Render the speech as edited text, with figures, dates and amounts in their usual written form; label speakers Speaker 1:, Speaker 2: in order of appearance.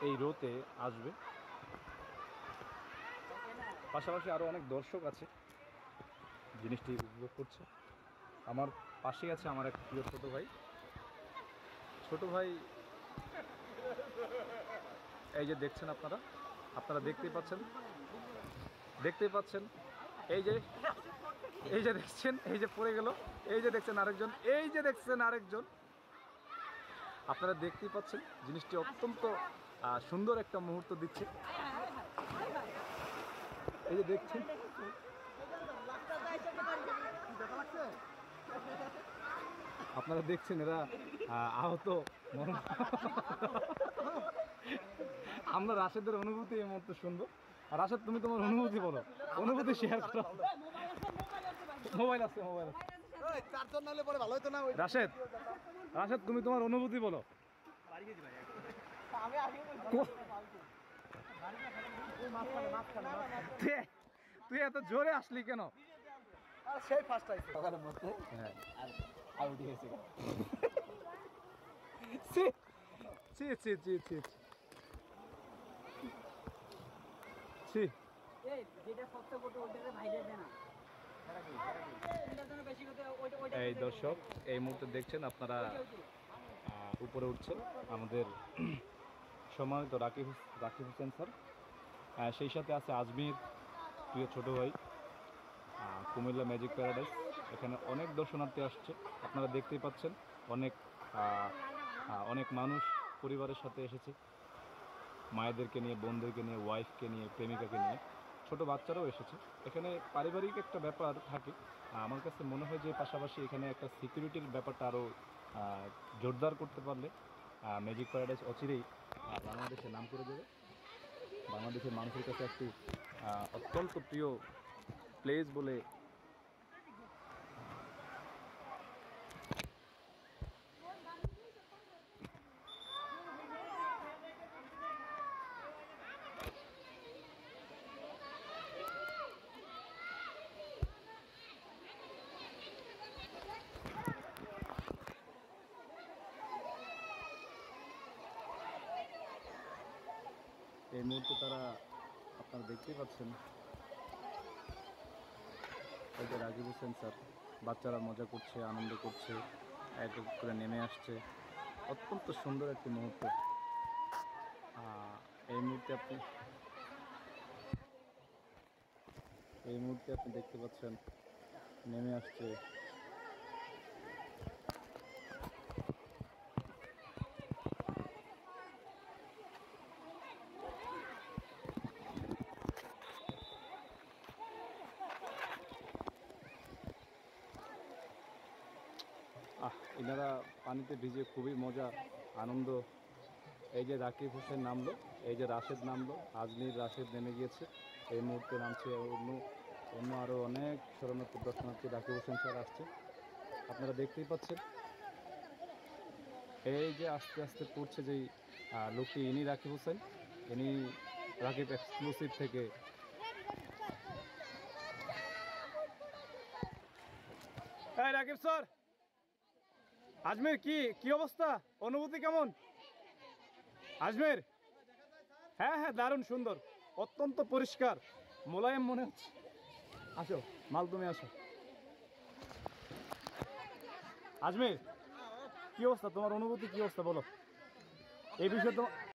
Speaker 1: এই রোতে আসবে। পাশাপাশি আরও অনেক দর্শক আছে জিনিসটি উপভোগ করছে। আমার পাশেই আছে আমার এক প্রিয় ছোটো ভাই। ছোটো ভাই এই যে দেখছেন, আপনারা দেখতেই পাচ্ছেন এই যে দেখছেন, এই যে পড়ে গেল, এই যে দেখছেন আরেকজন, আপনারা দেখতেই পাচ্ছেন জিনিসটি অত্যন্ত সুন্দর একটা মুহূর্ত দিচ্ছে। এই যে দেখছেন, আপনারা দেখছেন এরা আহত। আমরা রাশেদের অনুভূতি এই মুহূর্তে শুনবো। আর রাশেদ, তুমি তোমার অনুভূতি বলো, অনুভূতি শেয়ার করো। মোবাইল আছে। রাশেদ, তুমি তোমার অনুভূতি বলো। তুই এত জোরে আসলি কেন?
Speaker 2: সেই ফার্স্ট আইছে সকালের মধ্যে।
Speaker 1: হ্যাঁ,
Speaker 2: আর আউট হয়েছে।
Speaker 1: এই দর্শক, এই মুহূর্তে দেখছেন আপনারা উপরে উঠছেন আমাদের সম্মানিত রাকিব হোসেন স্যার। সেই সাথে আছে আজমির প্রিয় ছোটো ভাই, কুমিল্লা ম্যাজিক প্যারাডাইস। এখানে অনেক দর্শনার্থী আসছে, আপনারা দেখতেই পাচ্ছেন। অনেক মানুষ পরিবারের সাথে এসেছে, মায়েদেরকে নিয়ে, বোনদেরকে নিয়ে, ওয়াইফকে নিয়ে, প্রেমিকাকে নিয়ে, ছোট বাচ্চারাও এসেছে। এখানে পারিবারিক একটা ব্যাপার থাকে। আমার কাছে মনে হয় যে পাশাপাশি এখানে একটা সিকিউরিটির ব্যাপারটা আরও জোরদার করতে পারলে ম্যাজিক প্যারাডাইস অচিরেই বাংলাদেশে নাম করে দেবে। বাংলাদেশের মানুষের কাছে একটি অত্যন্ত প্রিয় প্লেস বলে এই মুহূর্তে তারা, আপনারা দেখতেই পাচ্ছেন, এই যে রাকিব হোসেন স্যার, বাচ্চারা মজা করছে, আনন্দ করছে, এক এক করে নেমে আসছে। অত্যন্ত সুন্দর একটি মুহূর্ত। এই মুহূর্তে আপনি দেখতে পাচ্ছেন নেমে আসছে। এনারা পানিতে ভিজে খুবই মজা, আনন্দ। এই যে রাকিব হোসেন নামলো, এই যে রাশেদ নামলো, আজমির রাশেদ নেমে গিয়েছে। এই মুহূর্তে নামছে অন্য আরও অনেক শরণার্থী দর্শনার্থী। রাকিব হোসেন স্যার আসছে, আপনারা দেখতেই পাচ্ছেন। এই যে আস্তে আস্তে পড়ছে যেই লোকটি, ইনি রাকিব হোসেন, ইনি রাকিব এক্সক্লুসিভ থেকে। এই রাকিব স্যার, আজমির কি অবস্থা, অনুভূতি কেমন? আজমির, হ্যাঁ, দারুণ সুন্দর, অত্যন্ত পরিষ্কার, মোলায়েম মনে হচ্ছে। আসো মাল, তুমি আসো। আজমির, কি অবস্থা, তোমার অনুভূতি কি অবস্থা বলো এই বিষয়ে তো।